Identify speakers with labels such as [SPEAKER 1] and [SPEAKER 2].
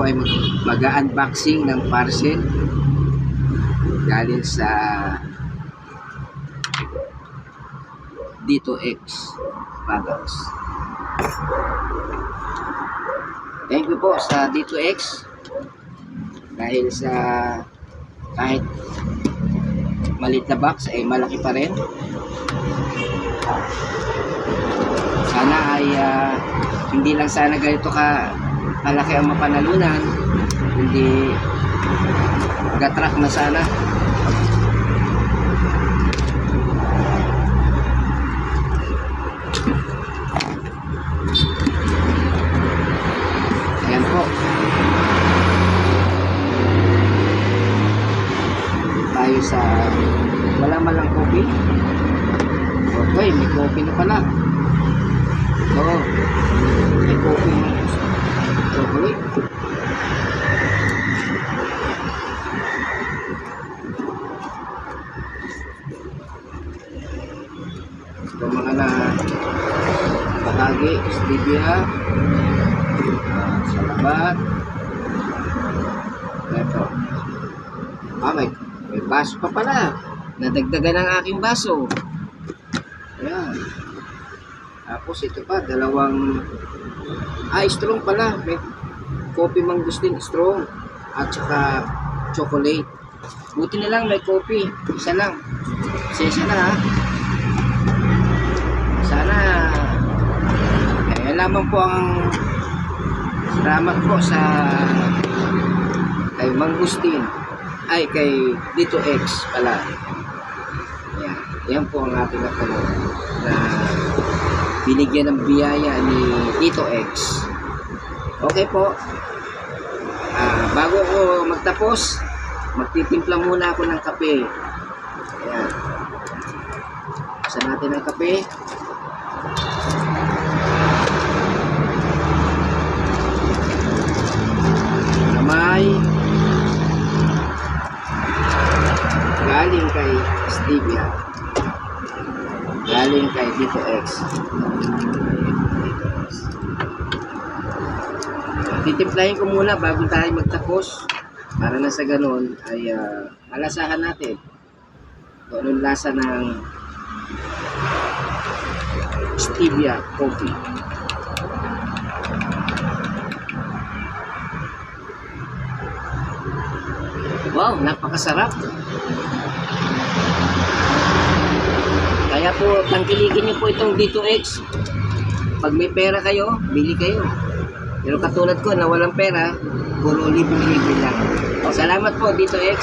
[SPEAKER 1] po ay mag-unboxing ng parcel galing sa Dito X Products. Thank you po sa Dito X dahil sa kahit maliit na box ay malaki pa rin. Sana ay hindi lang sana ganito kalaki ang mapanalunan, hindi gatrack na sana. Ayan po, tayo sa wala malang coffee. Okay, may coffee na pala. Oo, may coffee na chocolate. Ito mga na bahagi, stevia, salabat. Ito. May baso pa pala. Nadagdagan ang aking baso. Ayan. Tapos ito pa, dalawang strong pala. May coffee mangustin strong at saka chocolate. Buti na lang may coffee. Isa lang. Isa na ha. Sana lamang po ang salamat po sa kay Mangustin ay kay Dito X pala. Yan po ang ating napanood na binigyan ng biyaya ni Dito X. Okay po, bago ko magtapos, magtitimpla muna ako ng kape. Ayan, buksan natin ang kape. May galing kay stevia, galing kay Dito X. Titimplahin ko muna bago tayo magtapos para na sa ganun ay malasahan natin kung anong lasa ng stevia coffee. Wow, napakasarap. Kaya po, tangkilikin niyo po itong Dito X. Pag may pera kayo, bili kayo. Pero katulad ko na walang pera, puro libre-libre lang. Salamat po Dito X.